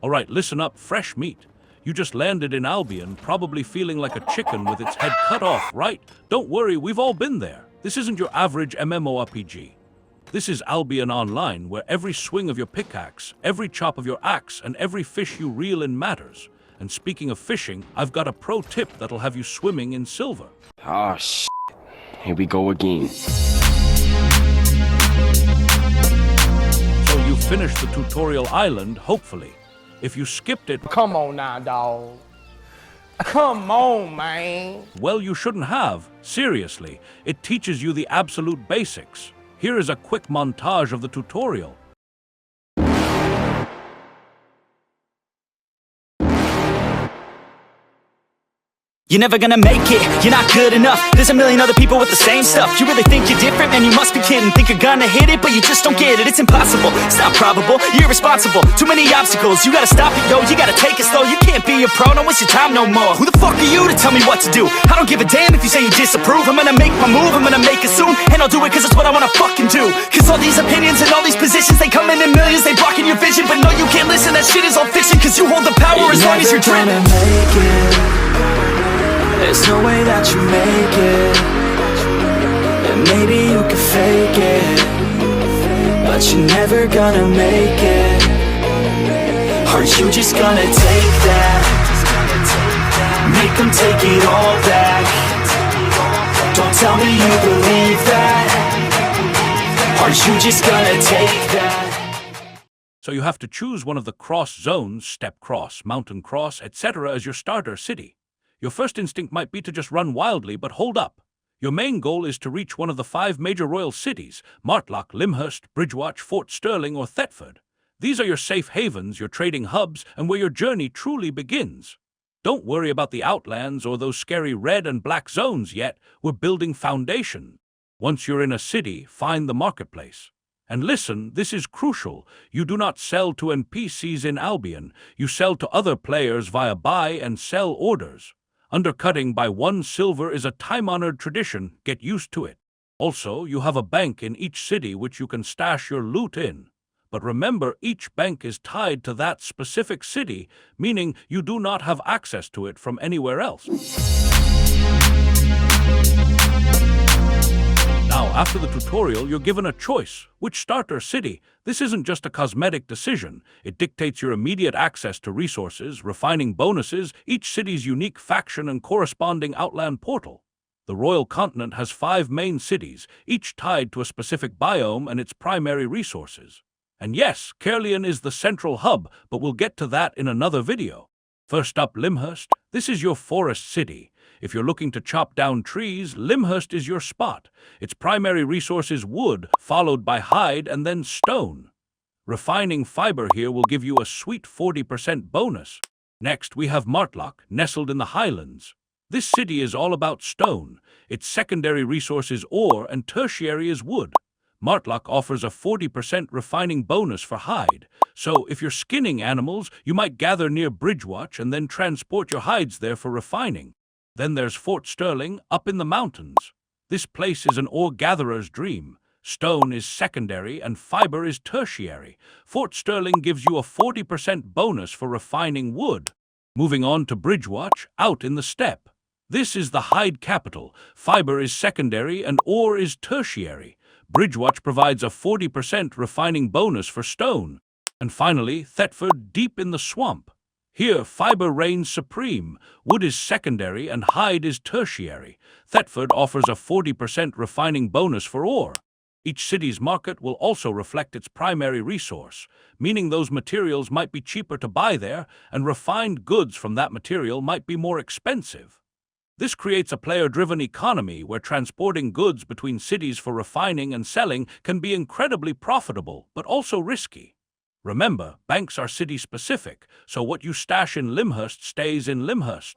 All right, listen up, fresh meat. You just landed in Albion, probably feeling like a chicken with its head cut off, right? Don't worry, we've all been there. This isn't your average MMORPG. This is Albion Online, where every swing of your pickaxe, every chop of your axe, and every fish you reel in matters. And speaking of fishing, I've got a pro tip that'll have you swimming in silver. Ah, shit. Here we go again. So you finished the tutorial island, hopefully. If you skipped it, Come on now, dawg. Come on, man. well, you shouldn't have. Seriously, it teaches you the absolute basics. Here is a quick montage of the tutorial. You're never gonna make it, you're not good enough. There's a million other people with the same stuff. You really think you're different? Man, you must be kidding. Think you're gonna hit it, but you just don't get it. It's impossible, it's not probable, you're irresponsible. Too many obstacles, you gotta stop it, yo. You gotta take it slow, you can't be a pro. Don't waste your time no more. Who the fuck are you to tell me what to do? I don't give a damn if you say you disapprove. I'm gonna make my move, I'm gonna make it soon. And I'll do it cause it's what I wanna fucking do. Cause all these opinions and all these positions, they come in millions. They blocking your vision, but no, you can't listen. That shit is all fiction, cause you hold the power as long as you're dreaming. There's no way that you make it. And maybe you can fake it, but you're never gonna make it. Aren't you just gonna take that? Make them take it all back. Don't tell me you believe that. Aren't you just gonna take that? So you have to choose one of the cross zones, step cross, mountain cross, etc. as your starter city. Your first instinct might be to just run wildly, but hold up. Your main goal is to reach one of the 5 major royal cities, Martlock, Lyndhurst, Bridgewatch, Fort Sterling, or Thetford. These are your safe havens, your trading hubs, and where your journey truly begins. Don't worry about the Outlands or those scary red and black zones yet. We're building foundation. Once you're in a city, find the marketplace. And listen, this is crucial. You do not sell to NPCs in Albion. You sell to other players via buy and sell orders. Undercutting by 1 silver is a time-honored tradition. Get used to it. Also, you have a bank in each city which you can stash your loot in. But remember, each bank is tied to that specific city, meaning you do not have access to it from anywhere else. Now, after the tutorial, you're given a choice. Which starter city? This isn't just a cosmetic decision. It dictates your immediate access to resources, refining bonuses, each city's unique faction and corresponding outland portal. The Royal Continent has 5 main cities, each tied to a specific biome and its primary resources. And yes, Caerleon is the central hub, but we'll get to that in another video. First up, Lyndhurst. This is your forest city. If you're looking to chop down trees, Lyndhurst is your spot. Its primary resource is wood, followed by hide and then stone. Refining fiber here will give you a sweet 40% bonus. Next, we have Martlock, nestled in the Highlands. This city is all about stone. Its secondary resource is ore and tertiary is wood. Martlock offers a 40% refining bonus for hide. So if you're skinning animals, you might gather near Bridgewatch and then transport your hides there for refining. Then there's Fort Sterling, up in the mountains. This place is an ore gatherer's dream. Stone is secondary and fiber is tertiary. Fort Sterling gives you a 40% bonus for refining wood. Moving on to Bridgewatch, out in the steppe. This is the hide capital. Fiber is secondary and ore is tertiary. Bridgewatch provides a 40% refining bonus for stone. And finally, Thetford, deep in the swamp. Here, fiber reigns supreme. Wood is secondary and hide is tertiary. Thetford offers a 40% refining bonus for ore. Each city's market will also reflect its primary resource, meaning those materials might be cheaper to buy there, and refined goods from that material might be more expensive. This creates a player-driven economy where transporting goods between cities for refining and selling can be incredibly profitable, but also risky. Remember, banks are city-specific, so what you stash in Lyndhurst stays in Lyndhurst.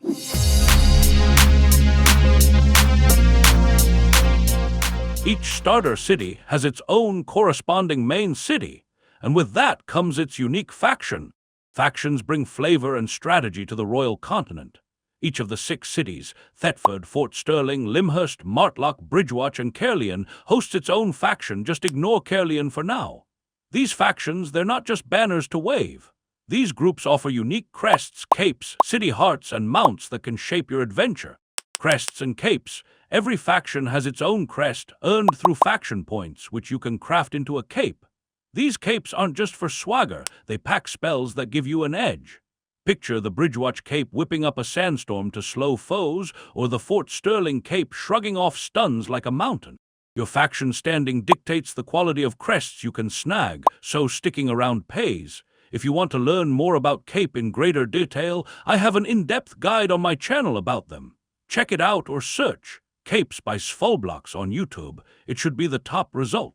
Each starter city has its own corresponding main city, and with that comes its unique faction. Factions bring flavor and strategy to the Royal Continent. Each of the 6 cities, Thetford, Fort Sterling, Lyndhurst, Martlock, Bridgewatch, and Caerleon, hosts its own faction. Just ignore Caerleon for now. These factions, they're not just banners to wave. These groups offer unique crests, capes, city hearts, and mounts that can shape your adventure. Crests and capes. Every faction has its own crest, earned through faction points, which you can craft into a cape. These capes aren't just for swagger, they pack spells that give you an edge. Picture the Bridgewatch cape whipping up a sandstorm to slow foes, or the Fort Sterling cape shrugging off stuns like a mountain. Your faction standing dictates the quality of crests you can snag, so sticking around pays. If you want to learn more about cape in greater detail, I have an in-depth guide on my channel about them. Check it out or search Capes by ZefulBlocks on YouTube. It should be the top result.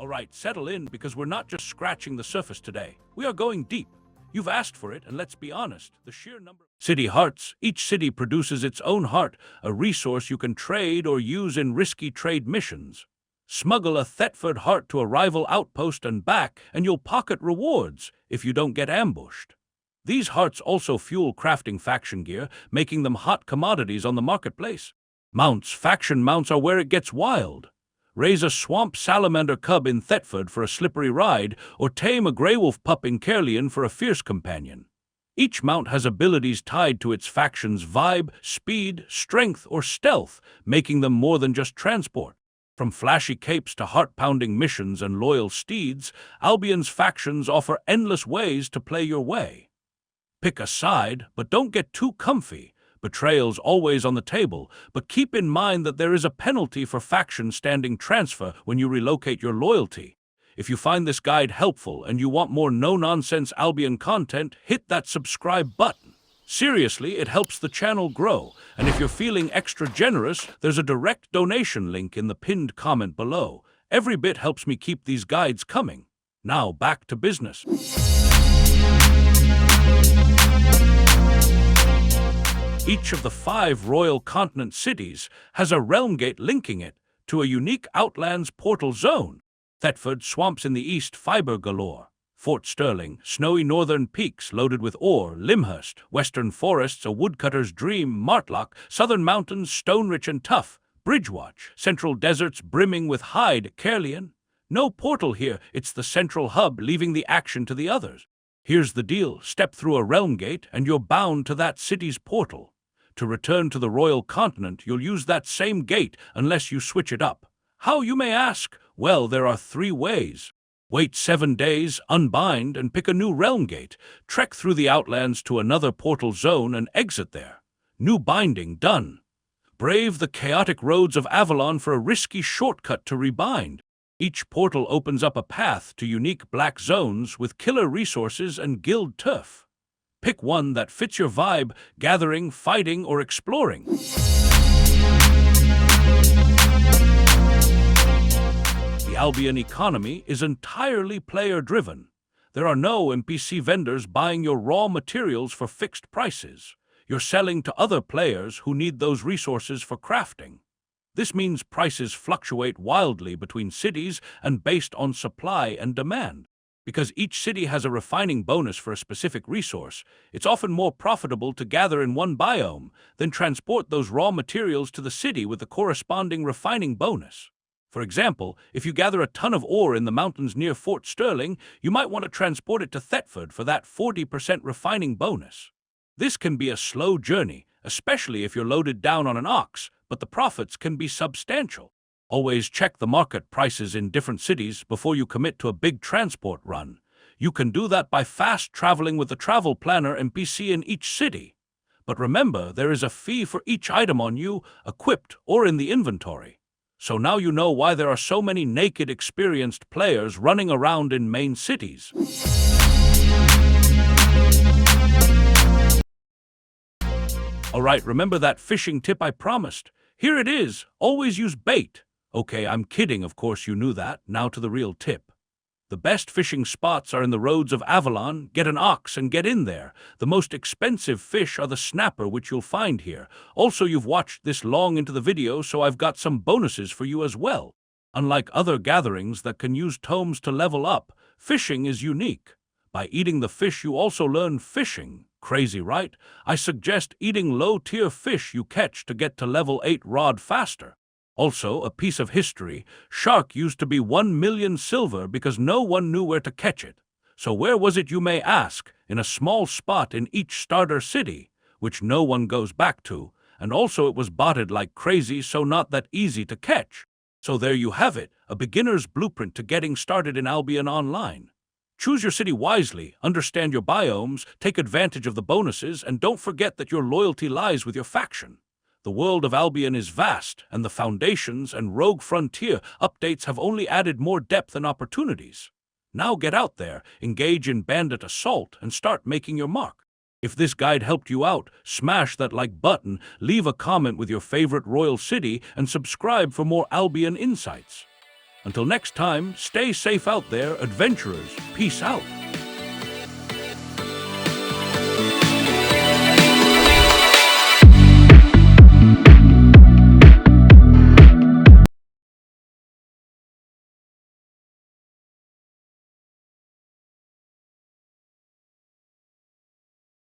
Alright, settle in because we're not just scratching the surface today. We are going deep. You've asked for it, and let's be honest, the sheer number... City hearts. Each city produces its own heart, a resource you can trade or use in risky trade missions. Smuggle a Thetford heart to a rival outpost and back, and you'll pocket rewards if you don't get ambushed. These hearts also fuel crafting faction gear, making them hot commodities on the marketplace. Mounts. Faction mounts are where it gets wild. Raise a swamp salamander cub in Thetford for a slippery ride, or tame a grey wolf pup in Caerleon for a fierce companion. Each mount has abilities tied to its faction's vibe, speed, strength, or stealth, making them more than just transport. From flashy capes to heart-pounding missions and loyal steeds, Albion's factions offer endless ways to play your way. Pick a side, but don't get too comfy. Betrayal's always on the table, but keep in mind that there is a penalty for faction standing transfer when you relocate your loyalty. If you find this guide helpful and you want more no-nonsense Albion content, hit that subscribe button. Seriously, it helps the channel grow, and if you're feeling extra generous, there's a direct donation link in the pinned comment below. Every bit helps me keep these guides coming. Now, back to business. Each of the 5 Royal Continent cities has a realm gate linking it to a unique Outlands portal zone. Thetford, swamps in the east, fiber galore. Fort Sterling, snowy northern peaks loaded with ore. Limhurst, western forests, a woodcutter's dream. Martlock, southern mountains, stone-rich and tough. Bridgewatch, central deserts brimming with hide. Caerleon, no portal here, it's the central hub leaving the action to the others. Here's the deal, step through a realm gate and you're bound to that city's portal. To return to the Royal Continent, you'll use that same gate unless you switch it up. How, you may ask? Well, there are 3 ways. Wait 7 days, unbind, and pick a new realm gate. Trek through the Outlands to another portal zone and exit there. New binding done. Brave the chaotic roads of Avalon for a risky shortcut to rebind. Each portal opens up a path to unique black zones with killer resources and guild turf. Pick one that fits your vibe, gathering, fighting, or exploring. The Albion economy is entirely player-driven. There are no NPC vendors buying your raw materials for fixed prices. You're selling to other players who need those resources for crafting. This means prices fluctuate wildly between cities and based on supply and demand. Because each city has a refining bonus for a specific resource, it's often more profitable to gather in one biome than transport those raw materials to the city with the corresponding refining bonus. For example, if you gather a ton of ore in the mountains near Fort Sterling, you might want to transport it to Thetford for that 40% refining bonus. This can be a slow journey, especially if you're loaded down on an ox, but the profits can be substantial. Always check the market prices in different cities before you commit to a big transport run. You can do that by fast traveling with the travel planner NPC in each city. But remember, there is a fee for each item on you, equipped or in the inventory. So now you know why there are so many naked, experienced players running around in main cities. Alright, remember that fishing tip I promised? Here it is, always use bait. Okay, I'm kidding, of course you knew that. Now to the real tip. The best fishing spots are in the roads of Avalon. Get an ox and get in there. The most expensive fish are the snapper, which you'll find here. Also, you've watched this long into the video, so I've got some bonuses for you as well. Unlike other gatherings that can use tomes to level up, fishing is unique. By eating the fish, you also learn fishing. Crazy, right? I suggest eating low-tier fish you catch to get to level 8 rod faster. Also, a piece of history, shark used to be 1 million silver because no one knew where to catch it. So where was it, you may ask? In a small spot in each starter city, which no one goes back to, and also it was botted like crazy, so not that easy to catch. So there you have it, a beginner's blueprint to getting started in Albion Online. Choose your city wisely, understand your biomes, take advantage of the bonuses, and don't forget that your loyalty lies with your faction. The world of Albion is vast, and the Foundations and Rogue Frontier updates have only added more depth and opportunities. Now get out there, engage in bandit assault, and start making your mark. If this guide helped you out, smash that like button, leave a comment with your favorite royal city, and subscribe for more Albion insights. Until next time, stay safe out there, adventurers. Peace out.